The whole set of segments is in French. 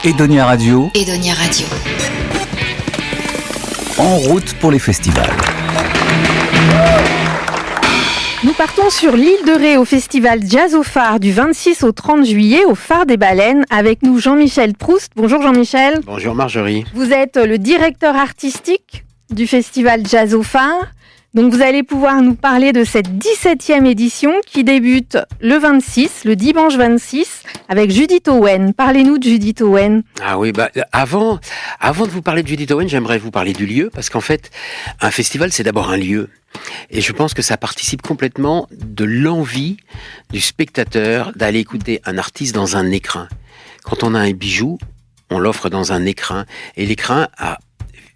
Edonia Radio. Edonia Radio. En route pour les festivals. Nous partons sur l'île de Ré au festival Jazz au Phare du 26 au 30 juillet au Phare des Baleines. Avec nous Jean-Michel Proust. Bonjour Jean-Michel. Bonjour Marjorie. Vous êtes le directeur artistique du festival Jazz au Phare. Donc vous allez pouvoir nous parler de cette 17e édition qui débute le 26, le dimanche 26, avec Judith Owen. Parlez-nous de Judith Owen. Ah oui, avant de vous parler de Judith Owen, j'aimerais vous parler du lieu, parce qu'en fait, un festival, c'est d'abord un lieu. Et je pense que ça participe complètement de l'envie du spectateur d'aller écouter un artiste dans un écrin. Quand on a un bijou, on l'offre dans un écrin. Et l'écrin a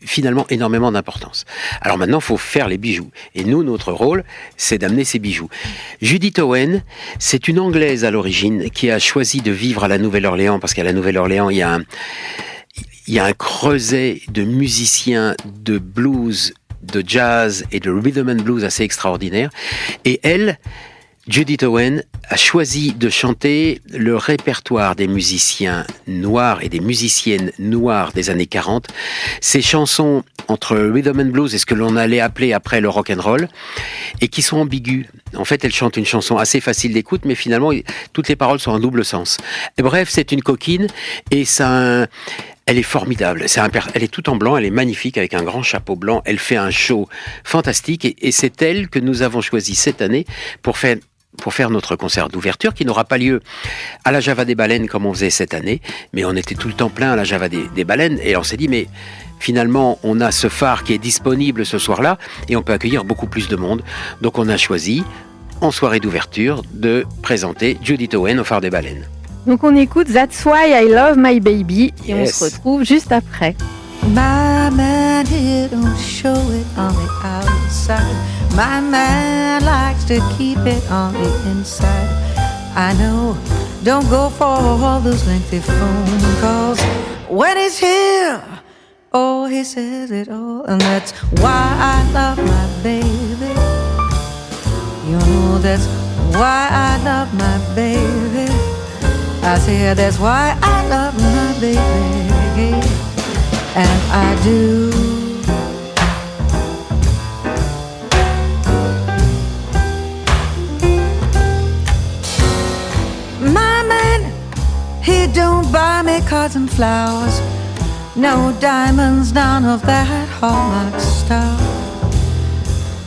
finalement énormément d'importance. Alors maintenant, il faut faire les bijoux. Et nous, notre rôle, c'est d'amener ces bijoux. Judith Owen, c'est une Anglaise à l'origine qui a choisi de vivre à la Nouvelle-Orléans, parce qu'à la Nouvelle-Orléans, il y a un creuset de musiciens de blues, de jazz et de rhythm and blues assez extraordinaire. Et elle, Judith Owen, a choisi de chanter le répertoire des musiciens noirs et des musiciennes noires des années 40. Ces chansons entre rhythm and blues et ce que l'on allait appeler après le rock and roll, et qui sont ambiguës. En fait, elle chante une chanson assez facile d'écoute, mais finalement, toutes les paroles sont en double sens. Et bref, c'est une coquine, et elle est formidable. Elle est toute en blanc, elle est magnifique avec un grand chapeau blanc. Elle fait un show fantastique, et c'est elle que nous avons choisi cette année pour faire notre concert d'ouverture, qui n'aura pas lieu à la Java des Baleines comme on faisait cette année, mais on était tout le temps plein à la Java des Baleines, et on s'est dit, mais finalement, on a ce phare qui est disponible ce soir-là, et on peut accueillir beaucoup plus de monde. Donc on a choisi, en soirée d'ouverture, de présenter Judith Owen au phare des Baleines. Donc on écoute That's Why I Love My Baby, et on se retrouve juste après. My man, he don't show it on the outside. My man likes to keep it on the inside. I know, don't go for all those lengthy phone calls. When he's here, oh, he says it all. And that's why I love my baby. You know, that's why I love my baby. I say that's why I love my baby. And I do. My man, he don't buy me cards and flowers, no diamonds, none of that Hallmark stuff.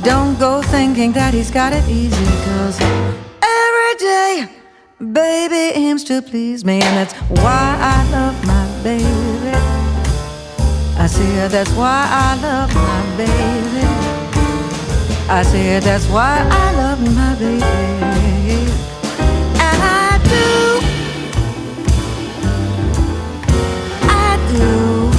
Don't go thinking that he's got it easy, 'cause every day, baby aims to please me, and that's why I love my baby. I say that's why I love my baby. I say that's why I love my baby. And I do. I do.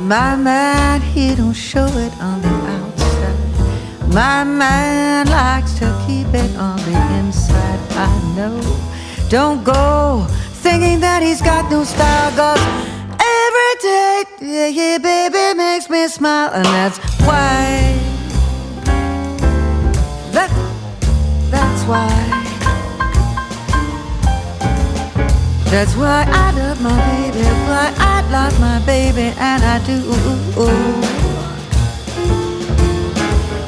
My man, he don't show it on the outside. My man likes to keep it on the inside. I know. Don't go thinking that he's got no style, 'cause every day, yeah, baby makes me smile. And that's why. That's why. That's why I love my baby, why I love my baby, and I do.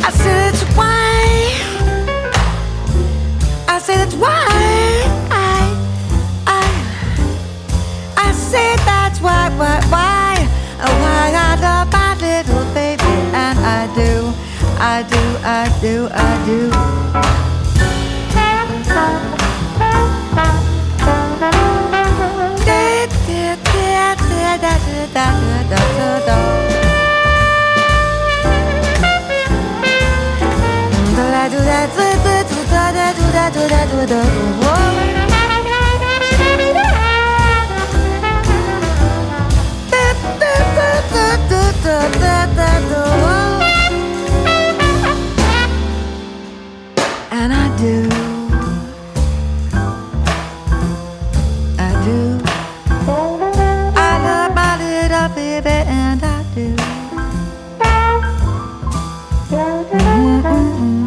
I said it's why. I said it's why. I said that's why I love my I do, I do, I do. And I do, I do. I love my little baby, and I do. Mm-hmm.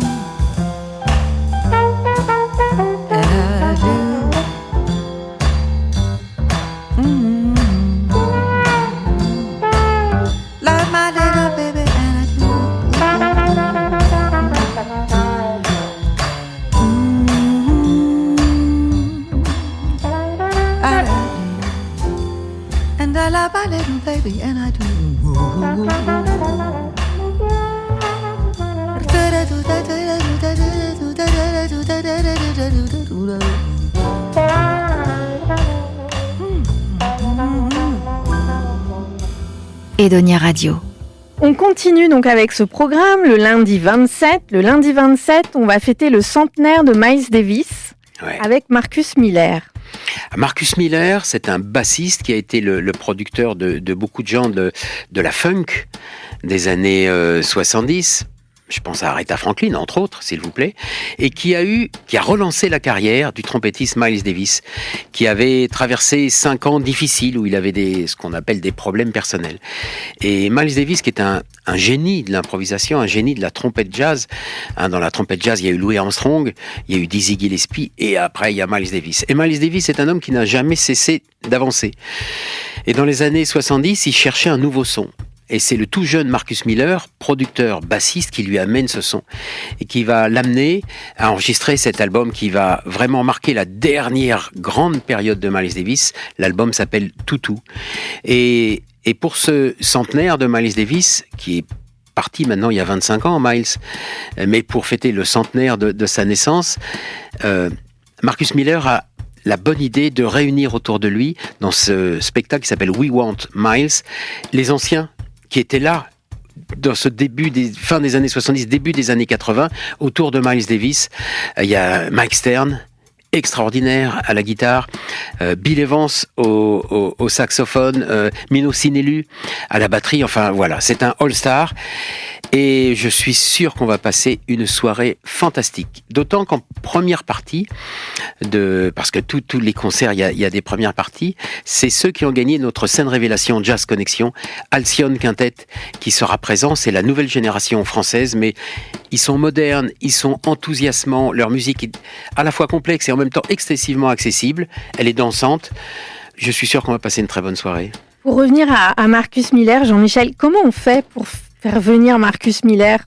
And I do. Mm-hmm. Love my little baby, and I do. And I love my little baby, and I do. Edonia Radio. On continue donc avec ce programme le lundi 27. Le lundi 27, on va fêter le centenaire de Miles Davis avec Marcus Miller. Marcus Miller, c'est un bassiste qui a été le producteur de beaucoup de gens de la funk des années 70. Je pense à Aretha Franklin, entre autres, s'il vous plaît, et qui a relancé la carrière du trompettiste Miles Davis, qui avait traversé 5 ans difficiles où il avait ce qu'on appelle des problèmes personnels. Et Miles Davis, qui est un génie de l'improvisation, un génie de la trompette jazz. Dans la trompette jazz, il y a eu Louis Armstrong, il y a eu Dizzy Gillespie, et après, il y a Miles Davis. Et Miles Davis est un homme qui n'a jamais cessé d'avancer. Et dans les années 70, il cherchait un nouveau son. Et c'est le tout jeune Marcus Miller, producteur, bassiste, qui lui amène ce son et qui va l'amener à enregistrer cet album qui va vraiment marquer la dernière grande période de Miles Davis. L'album s'appelle Toutou. Et pour ce centenaire de Miles Davis, qui est parti maintenant il y a 25 ans, Miles, mais pour fêter le centenaire de sa naissance, Marcus Miller a la bonne idée de réunir autour de lui, dans ce spectacle qui s'appelle We Want Miles, les anciens qui étaient là dans ce fin des années 70, début des années 80, autour de Miles Davis. Il y a Mike Stern, extraordinaire à la guitare, Bill Evans au saxophone, Mino Sinelu à la batterie, enfin voilà, c'est un all-star. Et je suis sûr qu'on va passer une soirée fantastique. D'autant qu'en première partie, parce que tous les concerts, il y a des premières parties, c'est ceux qui ont gagné notre scène révélation Jazz Connection, Alcyone Quintet, qui sera présent. C'est la nouvelle génération française, mais ils sont modernes, ils sont enthousiasmants, leur musique est à la fois complexe et en même temps excessivement accessible. Elle est dansante. Je suis sûr qu'on va passer une très bonne soirée. Pour revenir à Marcus Miller, Jean-Michel, comment on fait pour faire venir Marcus Miller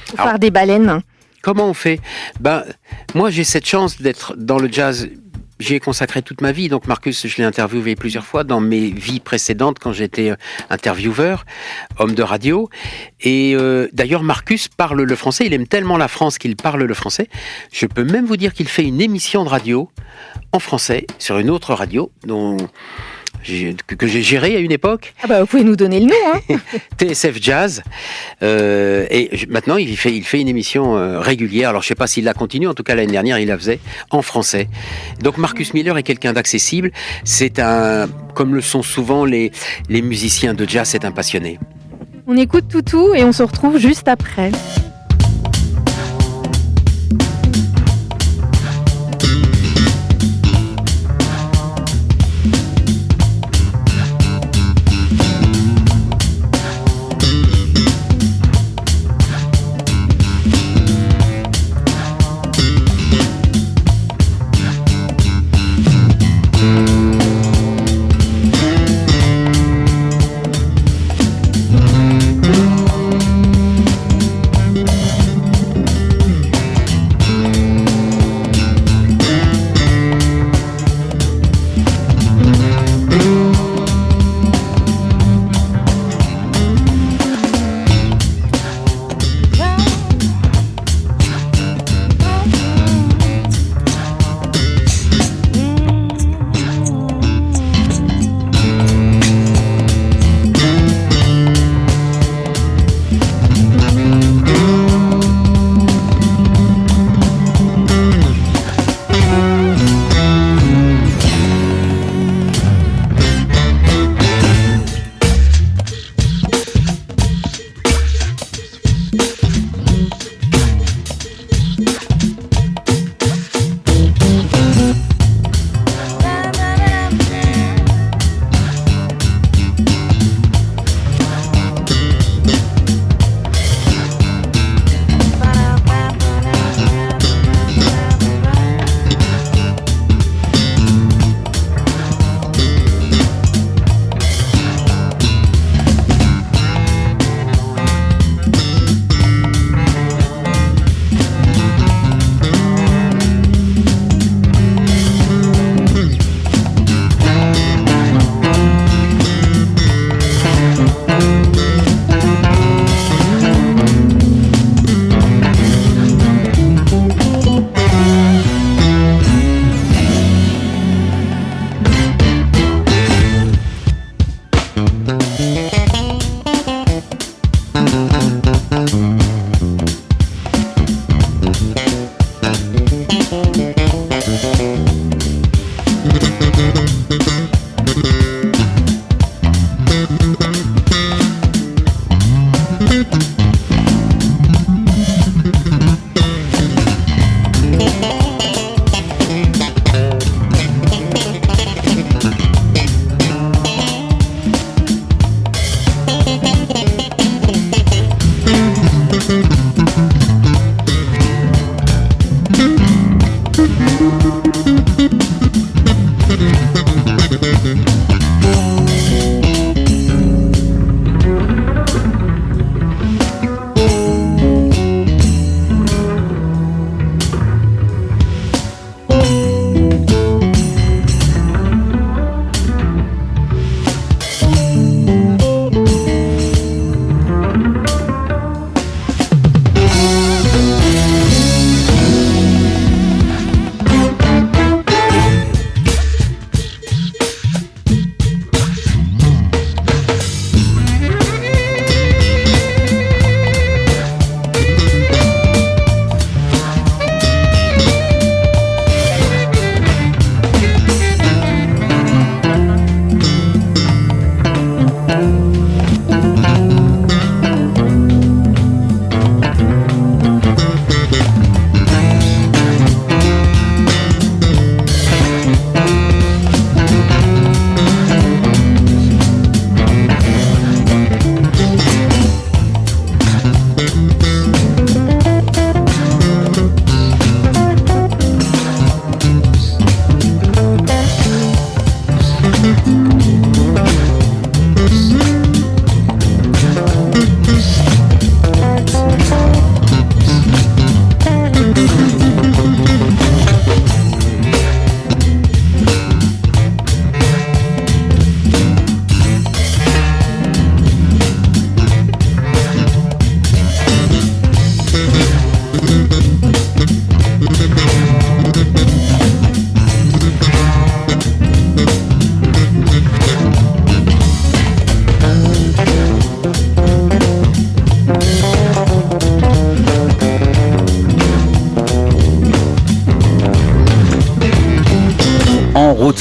pour faire des baleines? Comment on fait? Moi, j'ai cette chance d'être dans le jazz. J'y ai consacré toute ma vie. Donc, Marcus, je l'ai interviewé plusieurs fois dans mes vies précédentes quand j'étais intervieweur, homme de radio. Et d'ailleurs, Marcus parle le français. Il aime tellement la France qu'il parle le français. Je peux même vous dire qu'il fait une émission de radio en français sur une autre radio que j'ai géré à une époque. Vous pouvez nous donner le nom. TSF Jazz. Et maintenant, il fait une émission régulière. Alors, je ne sais pas s'il la continue. En tout cas, l'année dernière, il la faisait en français. Donc, Marcus Miller est quelqu'un d'accessible. Comme le sont souvent les musiciens de jazz, c'est un passionné. On écoute Toutou et on se retrouve juste après.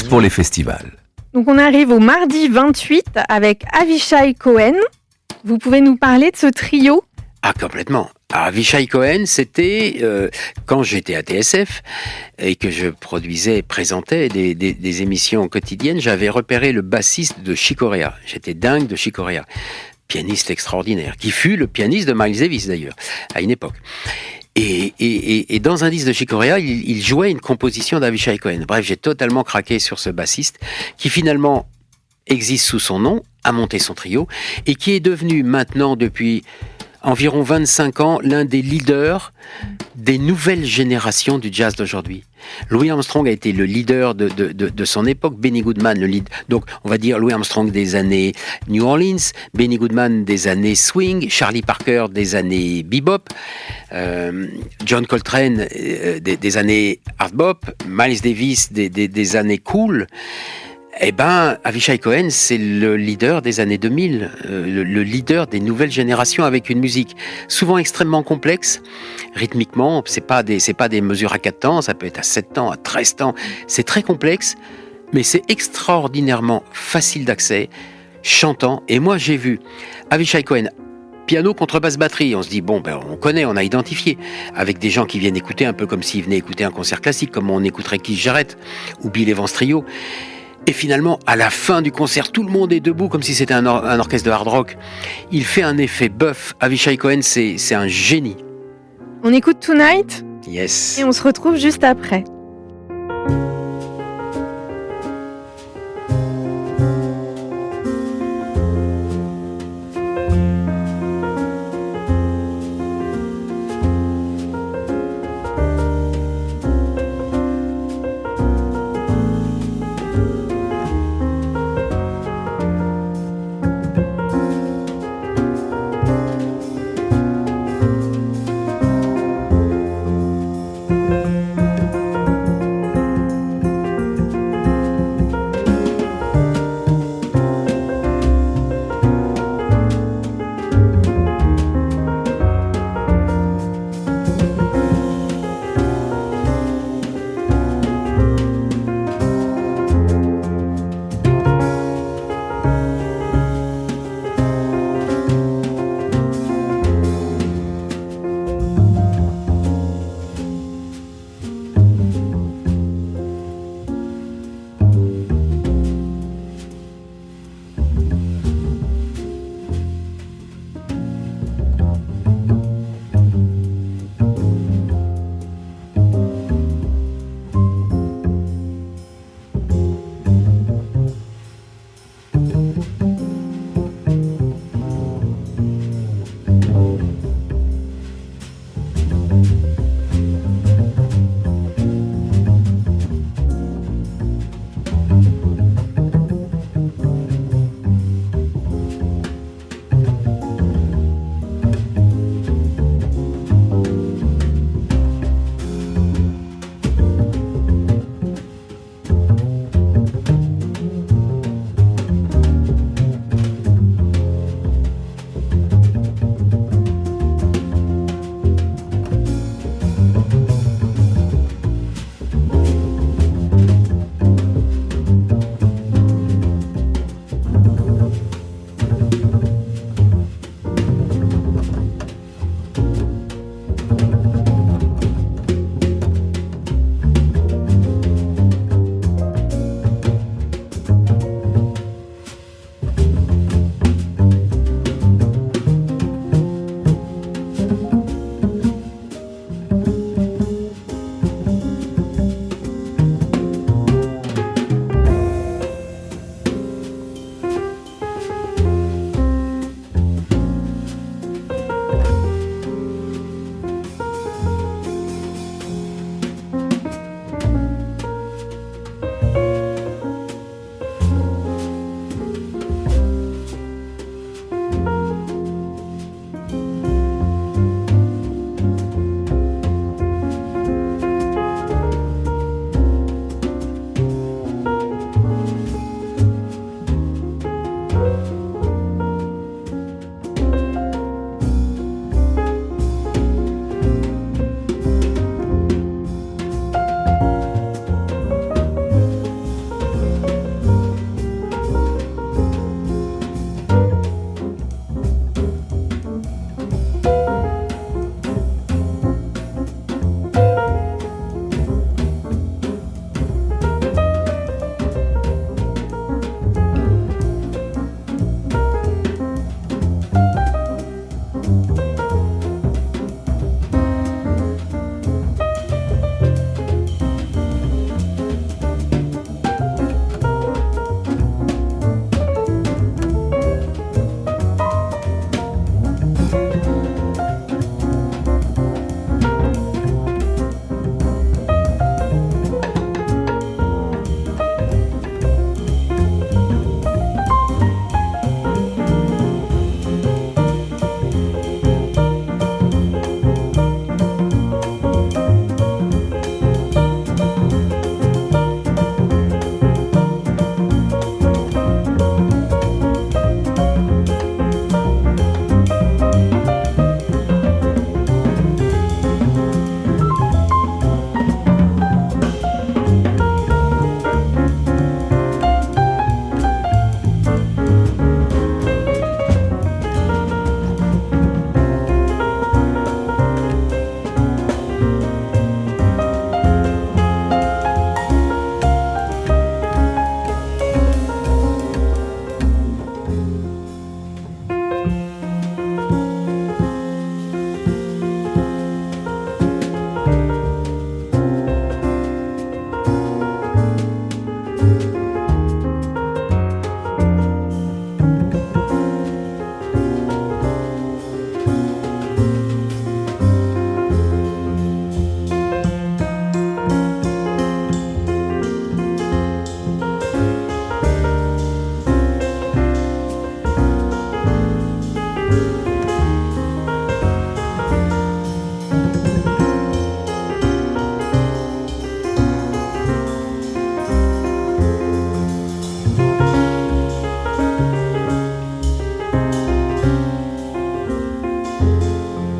pour les festivals. Donc on arrive au mardi 28 avec Avishai Cohen. Vous pouvez nous parler de ce trio ? Ah, complètement. Alors, Avishai Cohen, c'était quand j'étais à TSF et que je produisais, présentais des émissions quotidiennes, j'avais repéré le bassiste de Chick Corea. J'étais dingue de Chick Corea. Pianiste extraordinaire, qui fut le pianiste de Miles Davis d'ailleurs, à une époque. Et dans un disque de Chick Corea, il jouait une composition d'Avishai Cohen. Bref, j'ai totalement craqué sur ce bassiste qui finalement existe sous son nom, a monté son trio et qui est devenu maintenant depuis environ 25 ans l'un des leaders des nouvelles générations du jazz d'aujourd'hui. Louis Armstrong a été le leader de son époque, Benny Goodman, donc on va dire Louis Armstrong des années New Orleans, Benny Goodman des années swing, Charlie Parker des années bebop, John Coltrane des années hard bop, Miles Davis des années cool. Eh ben, Avishai Cohen, c'est le leader des années 2000, le leader des nouvelles générations avec une musique souvent extrêmement complexe, rythmiquement. C'est pas des mesures à 4 temps, ça peut être à 7 temps, à 13 temps. C'est très complexe, mais c'est extraordinairement facile d'accès, chantant. Et moi, j'ai vu Avishai Cohen, piano, contrebasse, batterie. On se dit, bon, ben, on connaît, on a identifié. Avec des gens qui viennent écouter un peu comme s'ils venaient écouter un concert classique, comme on écouterait Keith Jarrett ou Bill Evans Trio. Et finalement, à la fin du concert, tout le monde est debout comme si c'était un orchestre de hard rock. Il fait un effet bœuf. Avishai Cohen, c'est un génie. On écoute Tonight ? Yes. Et on se retrouve juste après.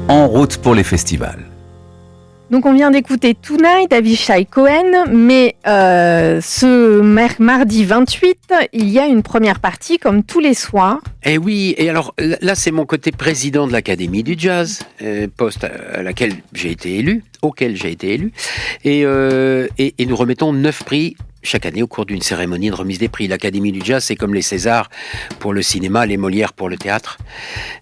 En route pour les festivals. Donc on vient d'écouter Tonight d'Avishai Cohen, mais ce mardi 28, il y a une première partie comme tous les soirs. Eh oui, et alors là c'est mon côté président de l'Académie du Jazz, poste à laquelle j'ai été élu, auquel j'ai été élu, et nous remettons 9 prix chaque année au cours d'une cérémonie de remise des prix. L'Académie du Jazz, c'est comme les Césars pour le cinéma, les Molières pour le théâtre.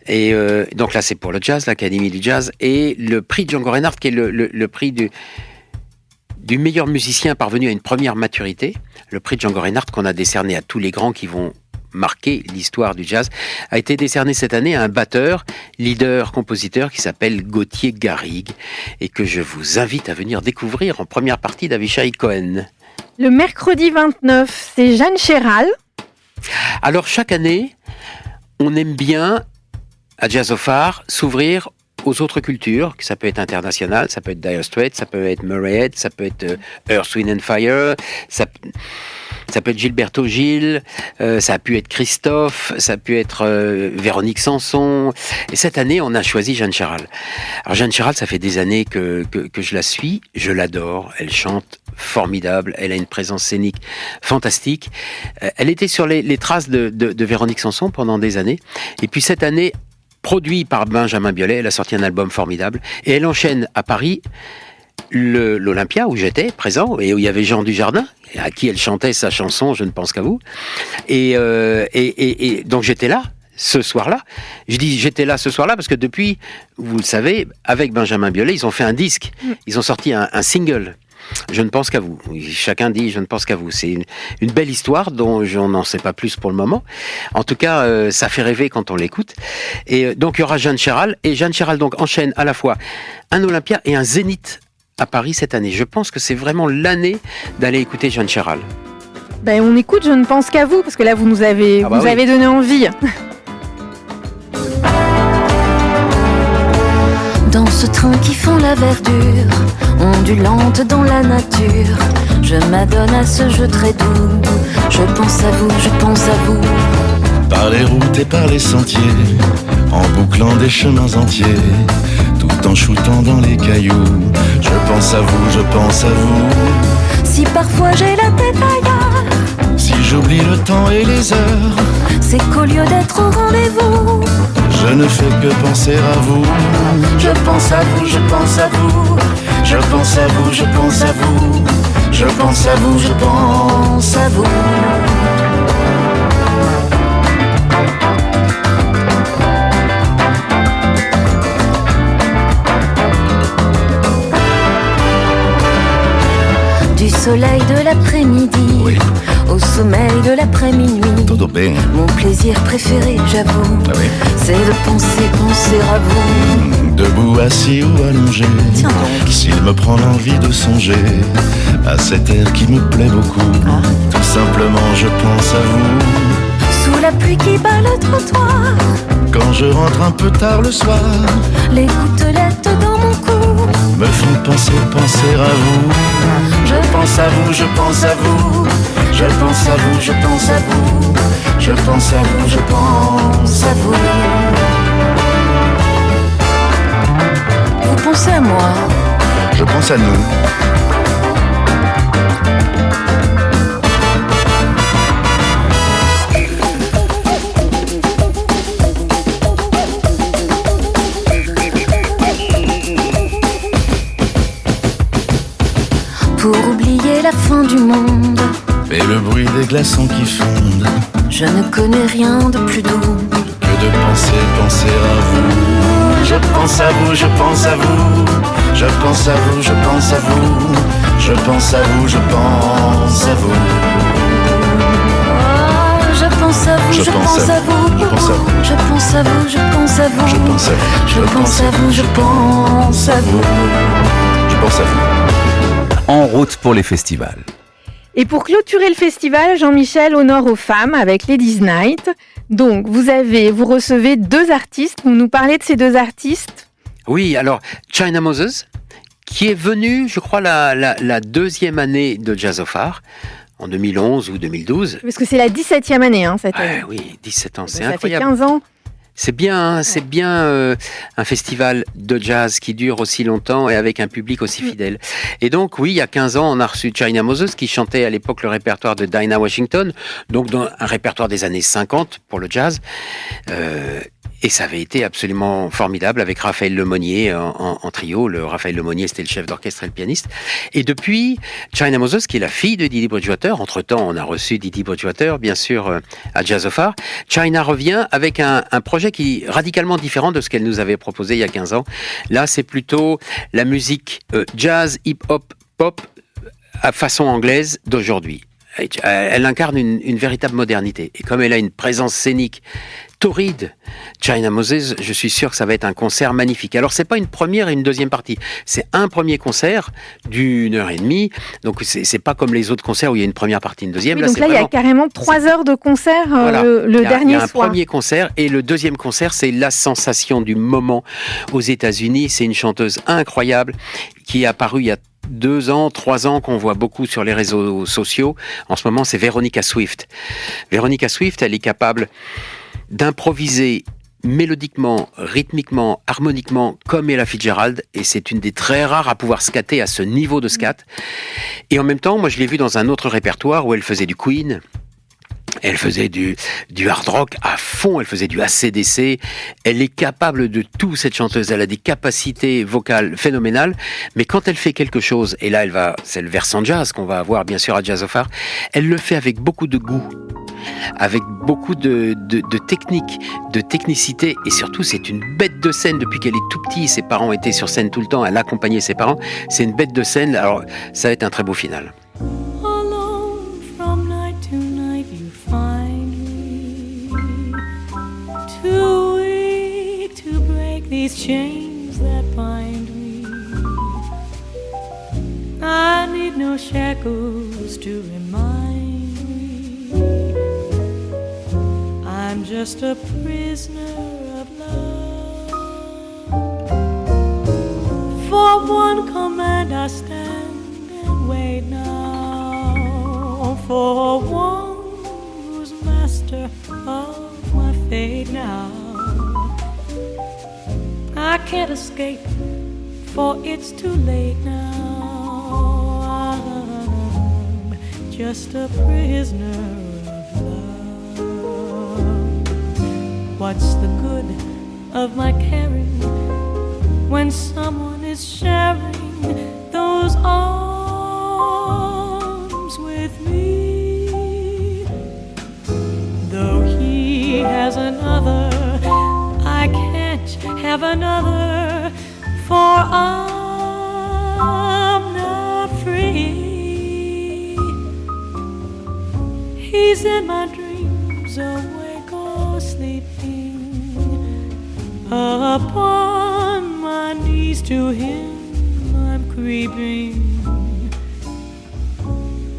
Et donc là, c'est pour le jazz, l'Académie du Jazz. Et le prix Django Reinhardt, qui est le prix du meilleur musicien parvenu à une première maturité. Le prix Django Reinhardt qu'on a décerné à tous les grands qui vont marquer l'histoire du jazz, a été décerné cette année à un batteur, leader, compositeur qui s'appelle Gauthier Garrigue et que je vous invite à venir découvrir en première partie d'Avishai Cohen. Le mercredi 29, c'est Jeanne Chéral. Alors chaque année, on aime bien à Jazz au Phare s'ouvrir aux autres cultures, ça peut être international, ça peut être Dire Straits, ça peut être Murray Head, ça peut être Earth, Wind and Fire, ça peut être Gilberto Gil, ça a pu être Christophe, ça a pu être Véronique Sanson. Et cette année, on a choisi Jeanne Chéral. Alors Jeanne Chéral, ça fait des années que je la suis, je l'adore, elle chante formidable, elle a une présence scénique fantastique. Elle était sur les traces de Véronique Sanson pendant des années. Et puis cette année, produit par Benjamin Biolay, elle a sorti un album formidable. Et elle enchaîne à Paris l'Olympia où j'étais présent et où il y avait Jean Dujardin à qui elle chantait sa chanson Je ne pense qu'à vous et donc j'étais là ce soir-là. Je dis j'étais là ce soir-là parce que depuis, vous le savez, avec Benjamin Biolay ils ont fait un disque, ils ont sorti un single Je ne pense qu'à vous. Chacun dit Je ne pense qu'à vous. C'est une belle histoire dont je n'en sais pas plus pour le moment. En tout cas, ça fait rêver quand on l'écoute. Et donc, il y aura Jeanne Chéral. Et Jeanne Chéral donc enchaîne à la fois un Olympia et un Zénith à Paris cette année. Je pense que c'est vraiment l'année d'aller écouter Jeanne Chéral. Ben, on écoute Je ne pense qu'à vous, parce que là, vous nous avez, avez donné envie. Dans ce train qui fend la verdure, ondulante dans la nature, je m'adonne à ce jeu très doux. Je pense à vous, je pense à vous. Par les routes et par les sentiers, en bouclant des chemins entiers, tout en shootant dans les cailloux. Je pense à vous, je pense à vous. Si parfois j'ai la tête ailleurs, si j'oublie le temps et les heures, c'est qu'au lieu d'être au rendez-vous, je ne fais que penser à vous. je pense à vous, je pense à vous. Je pense à vous, je pense à vous. Je pense à vous, je pense à vous. Du soleil de l'après-midi, Oui. au sommeil de l'après-minuit, Todo bene. mon plaisir préféré, j'avoue, Ah oui. c'est de penser à vous. Debout, assis ou allongé, Tiens donc. s'il me prend l'envie de songer à cet air qui me plaît beaucoup, tout simplement je pense à vous. Sous la pluie qui bat le trottoir, Quand je rentre un peu tard le soir, les gouttelettes dans mon cou, me font penser à vous. je pense à vous, je pense à vous. Je pense à vous, je pense à vous. Je pense à vous, je pense à vous. Vous pensez à moi, Je pense à nous. pour oublier la fin du monde. Et le bruit des glaçons qui fondent, Je ne connais rien de plus doux. que de penser à vous. Je pense à vous, je pense à vous. Je pense à vous, je pense à vous. Je pense à vous, je pense à vous. Oh, je pense à vous, je pense à vous. Je pense à vous. Je pense à vous, je pense à vous. Je pense à vous. Je pense à vous, je pense à vous. Je pense à vous. En route pour les festivals. Et pour clôturer le festival, Jean-Michel honore aux femmes avec Ladies Night. Donc, vous recevez 2 artistes. Vous nous parlez de ces 2 artistes. Oui, alors China Moses, qui est venu, je crois, la deuxième année de Jazz of Art, en 2011 ou 2012. Parce que c'est la 17e année, cette année. Oui, 17 ans, c'est ça incroyable. Ça fait 15 ans. C'est bien, un festival de jazz qui dure aussi longtemps et avec un public aussi fidèle. Et donc, oui, il y a 15 ans, on a reçu China Moses qui chantait à l'époque le répertoire de Dinah Washington, donc dans un répertoire des années 50 pour le jazz. Et ça avait été absolument formidable avec Raphaël Lemonnier en trio. Raphaël Lemonnier, c'était le chef d'orchestre et le pianiste. Et depuis, China Moses, qui est la fille de Didi Bridgewater, entre-temps, on a reçu Didi Bridgewater, bien sûr, à Jazz of Art. China revient avec un projet qui est radicalement différent de ce qu'elle nous avait proposé il y a 15 ans. Là, c'est plutôt la musique jazz, hip-hop, pop, à façon anglaise d'aujourd'hui. Elle incarne une véritable modernité. Et comme elle a une présence scénique torride, China Moses, je suis sûr que ça va être un concert magnifique. Alors, c'est pas une première et une deuxième partie. C'est un premier concert d'1h30. Donc, c'est pas comme les autres concerts où il y a une première partie, une deuxième. Oui, donc là, il y a carrément 3 heures de concert le dernier soir. Il y a un premier concert et le deuxième concert, c'est la sensation du moment aux États-Unis. C'est une chanteuse incroyable qui est apparue il y a 2 ans, 3 ans, qu'on voit beaucoup sur les réseaux sociaux. En ce moment, c'est Veronica Swift. Veronica Swift, elle est capable d'improviser mélodiquement, rythmiquement, harmoniquement, comme Ella Fitzgerald, et c'est une des très rares à pouvoir scatter à ce niveau de scat. Et en même temps, moi je l'ai vue dans un autre répertoire où elle faisait du Queen, elle faisait du hard rock à fond, elle faisait du AC/DC, elle est capable de tout, cette chanteuse, elle a des capacités vocales phénoménales, mais quand elle fait quelque chose, et là c'est le versant jazz qu'on va avoir bien sûr à Jazz of Art, elle le fait avec beaucoup de goût, avec beaucoup de technique, de technicité, et surtout c'est une bête de scène depuis qu'elle est tout petite. Ses parents étaient sur scène tout le temps, elle accompagnait ses parents, c'est une bête de scène. Alors ça va être un très beau final. Alone from night to night you find me, too weak to break these chains that bind me. I need no shackles to remind me I'm just a prisoner of love. For one command I stand and wait now, for one who's master of my fate now. I can't escape, for it's too late now. I'm just a prisoner. What's the good of my caring when someone is sharing those arms with me? Though he has another, I can't have another, for I'm not free. He's in my dreams, awake or sleeping. Upon my knees to him I'm creeping.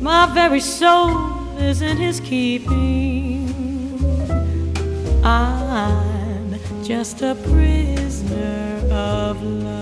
My very soul is in his keeping. I'm just a prisoner of love.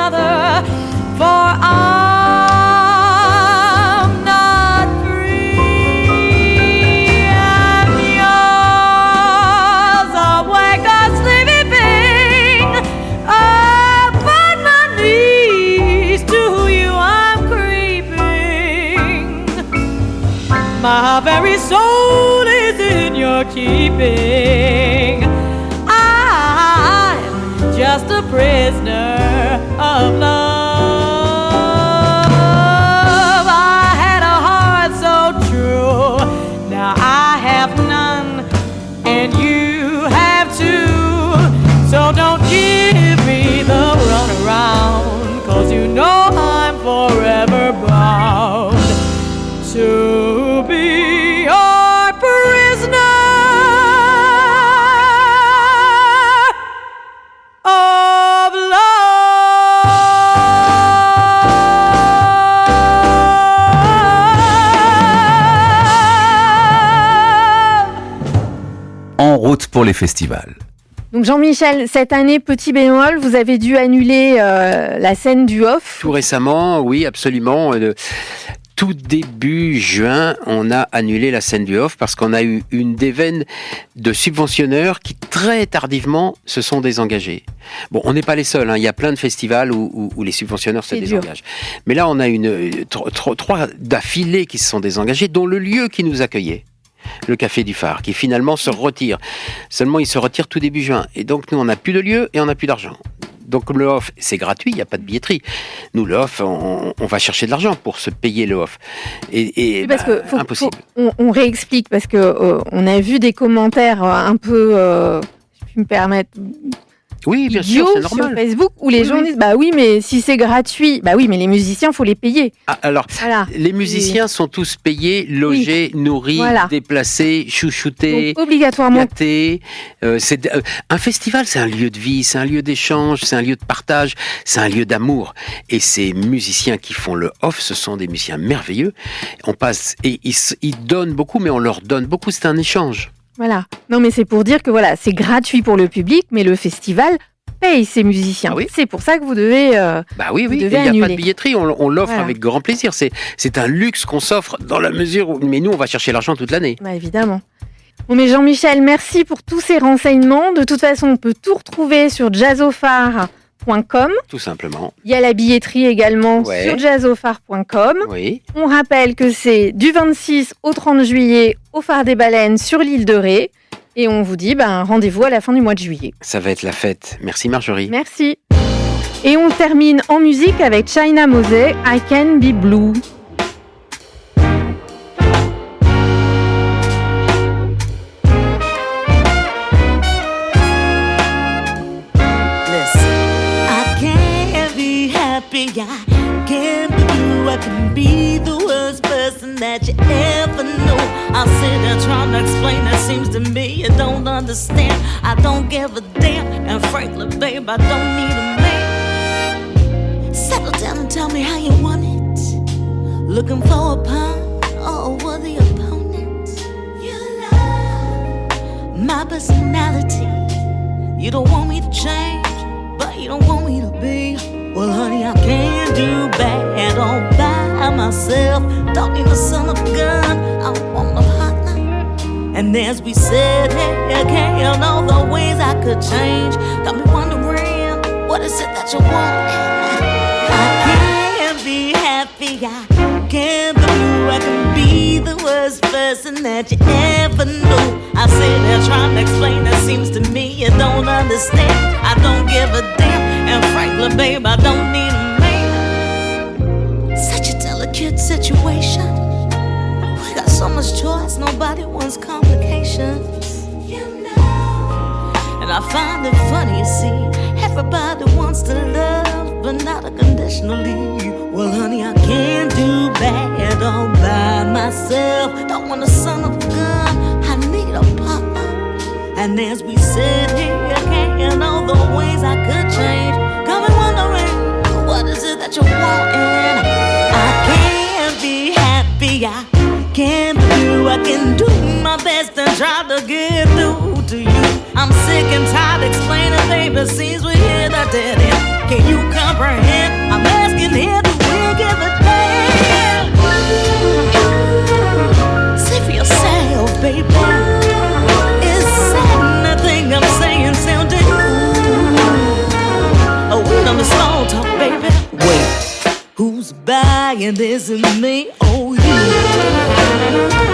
another, for I'm not free. I'm yours, awake or sleeping, upon my knees to you I'm creeping. My very soul is in your keeping. I'm just a prisoner of love. I had a heart so true, now I have none, and you have too. So don't give me the runaround, 'cause you know I'm forever bound to be your prisoner of love. En route pour les festivals. Donc Jean-Michel, cette année, petit bémol, vous avez dû annuler la scène du off. Tout récemment, oui, absolument. Tout début juin, on a annulé la scène du off parce qu'on a eu une déveine de subventionneurs qui très tardivement se sont désengagés. Bon, on n'est pas les seuls, hein. Il y a plein de festivals où les subventionneurs se désengagent. Mais là, on a trois d'affilée qui se sont désengagés, dont le lieu qui nous accueillait, le Café du Phare, qui finalement se retire. Seulement, il se retire tout début juin. Et donc, nous, on n'a plus de lieu et on n'a plus d'argent. Donc le off, c'est gratuit, il n'y a pas de billetterie. Nous, le off, on va chercher de l'argent pour se payer le off. Et parce que impossible. On réexplique, parce que on a vu des commentaires un peu, si je puis me permettre, oui, bien sûr, c'est normal. Sur Facebook, où les gens disent, bah oui, mais si c'est gratuit, bah oui, mais les musiciens, faut les payer. Ah, alors, voilà. Les musiciens sont tous payés, logés, nourris, déplacés, chouchoutés, donc, obligatoirement gâtés. Un festival, c'est un lieu de vie, c'est un lieu d'échange, c'est un lieu de partage, c'est un lieu d'amour. Et ces musiciens qui font le off, ce sont des musiciens merveilleux. On passe, et ils donnent beaucoup, mais on leur donne beaucoup, c'est un échange. Voilà. Non, mais c'est pour dire que voilà, c'est gratuit pour le public, mais le festival paye ses musiciens. Ah oui. C'est pour ça que vous devez. Oui. Il n'y a pas de billetterie, on l'offre avec grand plaisir. C'est un luxe qu'on s'offre dans la mesure où. Mais nous, on va chercher l'argent toute l'année. Bah, évidemment. Bon, mais Jean-Michel, merci pour tous ces renseignements. De toute façon, on peut tout retrouver sur jazzophare.com. Tout simplement. Il y a la billetterie également sur jazzophare.com. Oui. On rappelle que c'est du 26 au 30 juillet au Phare des Baleines sur l'île de Ré. Et on vous dit rendez-vous à la fin du mois de juillet. Ça va être la fête. Merci Marjorie. Merci. Et on termine en musique avec China Mosey, I Can Be Blue. I can be blue, I can be the worst person that you ever knew. I'll sit there trying to explain, it seems to me you don't understand. I don't give a damn, and frankly, babe, I don't need a man. Settle down and tell me how you want it. Looking for a pound or a worthy opponent. You love my personality. You don't want me to change, but you don't want me to be. Well, honey, I can't do bad all by myself. Don't need a son of a gun, I want a partner. And as we said, hey, can't all the ways I could change. Got me wondering, what is it that you want? I can't be happy, I can't be blue. I can be the worst person that you ever knew. I sit there trying to explain, it seems to me you don't understand. I don't give a damn. And frankly, babe, I don't need a man. Such a delicate situation. We got so much choice, nobody wants complications. You know. And I find it funny, you see, everybody wants to love, but not unconditionally. Well, honey, I can't do bad all by myself. Don't want a son of a gun, I need a partner. And as we sit here, can't all the ways I could change. Got me wondering, what is it that you want? And I can't be happy, I can't be blue. I can do my best and try to get through to you. I'm sick and tired explaining, baby. Seems we're here at dead end. Can you comprehend? I'm asking here, do we give a damn? See for yourself, baby. Is anything I'm saying sounding oh, wait on the small talk, baby. Wait, who's buying this and me? Oh, you.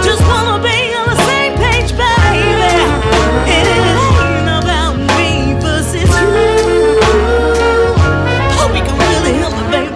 Just wanna be on the same page, baby. It ain't about me versus you. Oh, we can really help it, baby.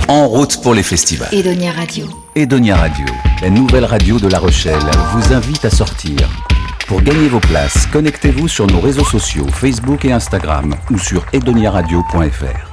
En route pour les festivals. Edonia Radio. Edonia Radio, la nouvelle radio de La Rochelle, vous invite à sortir. Pour gagner vos places, connectez-vous sur nos réseaux sociaux Facebook et Instagram ou sur edoniaradio.fr.